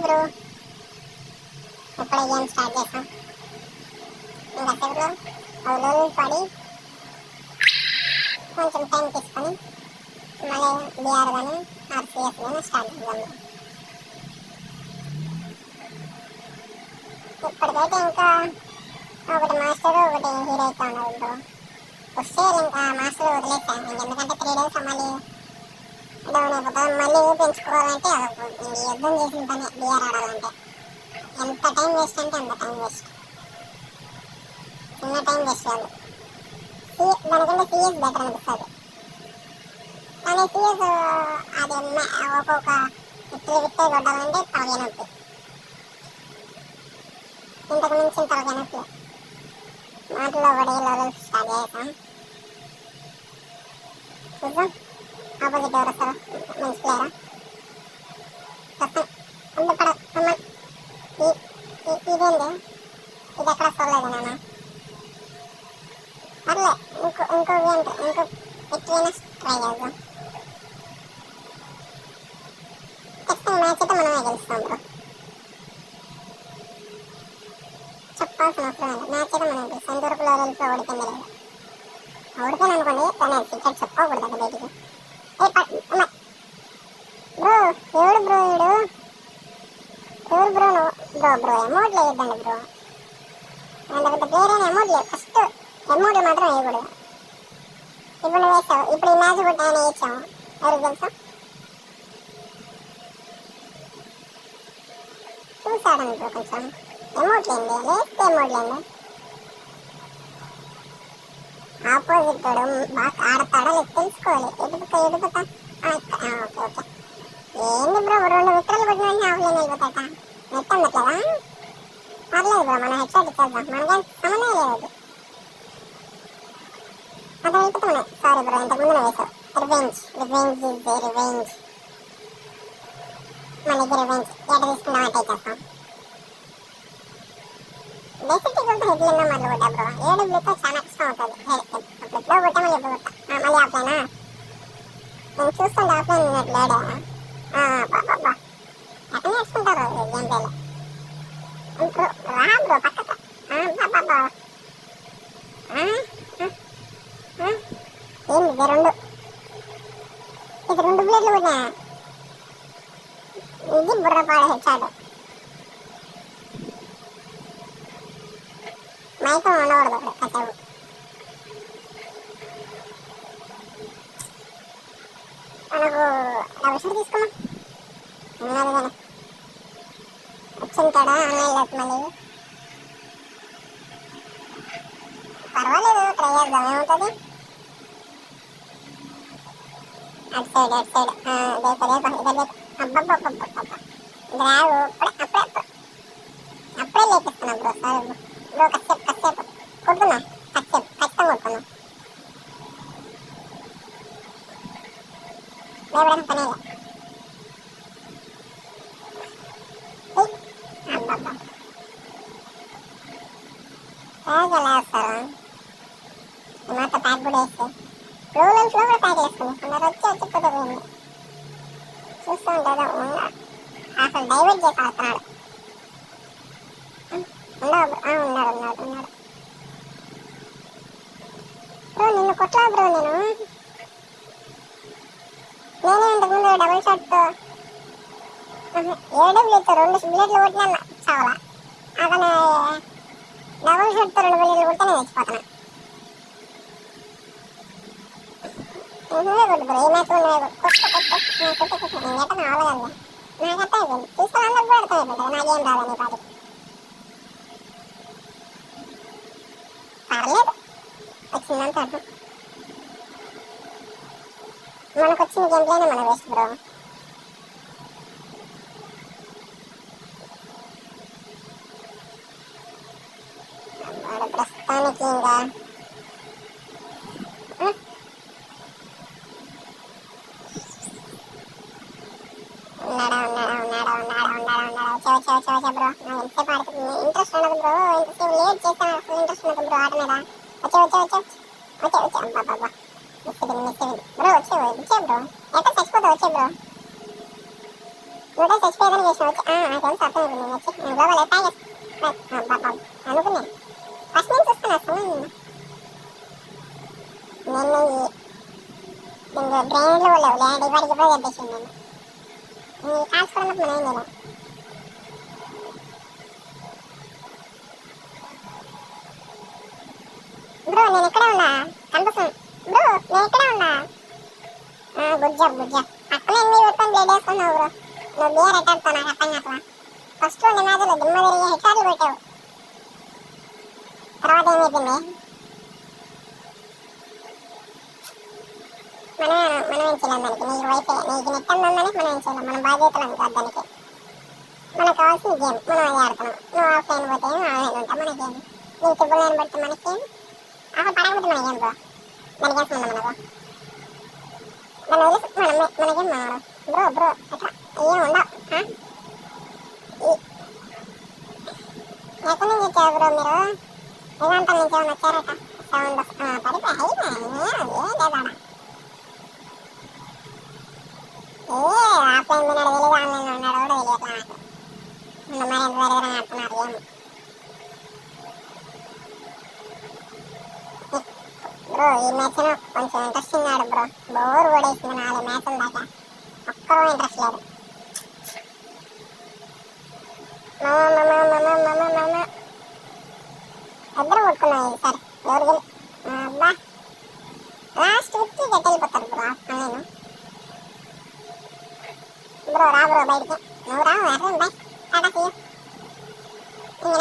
Bro, ఇప్పుడే game start చేసాం. ఇంకా సేపులో లెవెల్ పడి కొంచెం టైం తీసుకొని మళ్ళీ బీఆర్ కానీ ఆర్సీఎస్ కానీ స్టార్ట్ చేద్దాం. ఇప్పటికైతే ఇంకా ఒకటి మాస్టర్ ఒకటి హీరో అయితే ఉన్నారు బ్రో. వస్తే ఇంకా మాస్టర్ వదిలేసాను ఎందుకంటే 3 days మళ్ళీ డౌన్ అయిపోతాం. మళ్ళీ పెంచుకోవాలంటే యుద్ధం చేసిన పని బీఆర్ ఆడాలంటే ఎంత టైం వేస్ట్ అంటే అంత టైం వేస్ట్. చిన్న టైం వేస్ట్ కాదు. దానికంటే సిఎస్ బెటర్ అనిపిస్తుంది. కానీ సిఎస్ అది ఒక్కొక్క విక్టరీ కొట్టాలంటే తలకాయ ఇంతకు మించిన తలకాయ నొప్పి. మాటలో పడి లెవెల్ స్టార్ట్ చేసాం. చూద్దాం ఆపోజిట్ ఎవరు వస్తారో. మంచి ప్లేయరా అందుపడ అమ్మ ఇదేంటి ఇది ఎక్కడ చూడలేదు నాన్న. పర్లే ఇంకో ఎట్లయినా ట్రై చేద్దాం. ఖచ్చితంగా మ్యాచ్ అయితే మనమే గెలుస్తాం బ్రో. చెప్పాల్సిన అవసరం లేదు. మ్యాచ్ అయితే మనం గెలుస్తాం. ఇంతవరకు లెవెల్స్లో ఓడిపోయింది లేదు. ఓడిపోయాను అనుకోండి కానీ సీక్రెట్ చెప్పుకోకూడదు అది బయటికి. బ్రో ఎవడు బ్రో ఎవరు బ్రో బ్రో అమౌంట్ వేయద్దండి బ్రో. అంత పెద్ద ప్లేయర్ అయిన అమౌంట్ లేదు. ఫస్ట్ అమౌంట్లు మాత్రం వేయకూడదు. ఇప్పుడు వేసావు. ఇప్పుడు ఈ మ్యాచ్ కూడా ఆయన వేసాము. ఎవరికి తెలుసా చూసాడండి బ్రో. కొంచెం అమౌంట్ లేండి వేస్తే అమౌంట్ లేండి. ఆపోజిట్ వాడు బాగా ఆడతాడా లేదు తెలుసుకోవాలి. ఎదుగుతా ఓకే ఓకే. ఏంది బ్రో 2 వికెట్లు కొట్టిన వెంటనే ఆఫ్లైన్ వెళ్ళిపోతాట. నెట్ అందట్లేదా? పర్లేదు బ్రో మనం హెడ్ షాట్ ఇచ్చేద్దాం. మనకేం సంబంధం లేదు. అదే అయిపోతున్నాయి. సారీ బ్రో ఇంతకు ముందు వేసావు. రివెంజ్ మన దగ్గర రివెంజ్ ఎట తీసుకుందాం అంటే ఇచ్చేస్తాం. బేసిక్ కొట్టు హెడ్లు ఎన్నో మళ్ళీ కొట్టా బ్రో. ఏడబ్ల్యూతో చాలా కష్టం అవుతుంది. అప్పుడు ఎప్పుడో కొట్టా మళ్ళీ ఎప్పుడు కొట్టా మళ్ళీ ఆఫ్లైనా. నేను చూస్తుంటే ఆఫ్లైన్ ఉన్నట్టు లేడా బాబా ఎక్కడ నేర్చుకుంటారు గేమ్ ప్లేలో. బ్రో రా బ్రో పక్కకు బాబా. ఏంది ఇది 2 ప్లేట్లు కూడా ఇది బుర్రపాడ హెడ్ షాట్. మైకం ఉండకూడదు అప్పుడు కాసేపు. మనకు డబుల్ షాట్ తీసుకున్నాం ఉన్నది కానీ వచ్చింటాడా ఆన్లైన్లోకి మళ్ళీ. పర్వాలేదు ట్రై చేద్దాం ఏముంటుంది. అటు సైడ్ అప్పుడే లేపిస్తున్నా బ్రో. సార్ బ్రో కాసేపు కొడుతున్నా. ఖచ్చితంగా కొడుతున్నా. లేవడానికి పనే ఎలా వస్తారా ఈ మాట ప్యాక్ కూడా వేస్తే రోలెన్స్లో కూడా ప్యాక్ వేసుకుని అందరు వచ్చిపోతుంది. చూస్తూ ఉంటారు అసలు డైవర్ట్ చేసి ఆడుతున్నాడు. ఉన్నాడు బ్రో. నిన్ను కొట్టలా బ్రో. నేనే ఇంతకుముందు డబుల్ షాట్తో ఏడబ్ల్యూతో 2 బుల్లెట్లు కొట్టినా చావాలా. అతను డబుల్ షాట్తో 2 బుల్లెట్లు కొడితే నేను చచ్చిపోతున్నా. నువ్వే కొట్టు బ్రో. ఏ మ్యాచ్ కొట్టు నేను ఎట్ట కావాలి నాకు అర్థం అయిపోయింది. తీసుకుని అందరికి కూడా అర్థం అయిపోతుంది నాకేం రాదని పాటి. పర్లేదు వచ్చిందంత అర్థం. మనకు వచ్చిన గేమ్ ప్లేనే మన వేస్ట్ బ్రో. వాడు ప్రస్తుతానికి ఇంకా వచ్చా బ్రో. నాకు ఎంతసేపు ఆడుతుంది ఇంట్రెస్ట్ ఉండదు బ్రో. ఎంతసేపు లేట్ చేస్తాను అసలు ఇంట్రెస్ట్ ఉండదు బ్రో ఆట మీద. వచ్చా బాబా మిస్ బ్రో. వచ్చే బ్రో ఎక్కడ చచ్చిపోతావు. వచ్చే బ్రో నువ్వు చచ్చిపోయేదని చేసిన వచ్చి తెలుసు అర్థం నేను వచ్చి నేను గ్లోబల్ అటాక్ అనుకున్నాను ఫస్ట్ నుంచి చూస్తాను అసలు నేను బ్రెయిన్లో లేవు లేదంటే ఇవాడికి ఇవ్వదు చెప్పేసింది నేను కాల్చుకున్నప్పుడు మనం ఏం చేయలేం బ్రో నేను ఇక్కడే ఉన్నా కనిపిస్తుంది బ్రో నేను ఇక్కడే ఉన్నా గుడ్ జాబ్ అక్కడే ఎన్ని పెట్టుకొని బ్లేడ్ వేసుకున్నావు బ్రో నువ్వు బియర్ ఎట్టాడుతావు నాకు అర్థం కావట్లా ఫస్ట్ రెండు మ్యాచ్లో దిమ్మ తిరిగి హెచ్ఆర్లు కొట్టావు తర్వాత ఏమైపోయింది మనం ఏం చేయలేం దానికి నీకు వైఫై నీకు నెట్ ఉందని మనం ఏం చేయలేం మన బాధ్యతలు కాదు దానికి మనకు కావాల్సిన గేమ్ మనం అది ఆడుతున్నాం నువ్వు ఆఫ్లైన్ పోతే ఆన్లైన్ ఉంటాం మనకేం నీకు ట్రిపుల్ లైన్ పడితే మనకేం అసలు పడకపోతే మనకేం బ్రో దానికేసం ఉందా మనకు దాన్ని వదిలేసి మనకేం మనడు బ్రో అట్లా ఏం ఉండవు ఎక్కడి నుంచి వచ్చావు బ్రో మీరు వేదాంతం నుంచి ఏమైనా వచ్చారట సౌండ్ పడిపోయి లేదాడా ఆఫ్లైన్ ఉన్నాడు తెలియదు ఆన్లైన్ ఉన్నాడు కూడా తెలియట్లా నాకు మరి ఎంత దగ్గర ఆడుతున్నారు గేమ్ బ్రో ఈ మ్యాచ్ కొంచెం ఇంట్రెస్టింగ్ ఆడు బ్రో బోర్ పడేసింది 4 మ్యాచ్ల దాకా ఒక్కరూ ఇంట్రెస్ట్ లేదు ఇద్దరు కొట్టుకున్నాయి ఈసారి ఎవరు అబ్బా లాస్ట్ వీక్కి గట్టెళ్ళిపోతారు బ్రో ఆన్లైన్ బ్రో రా బ్రో బయటికి నువ్వు రా బాయ్ టాటా సీ యూ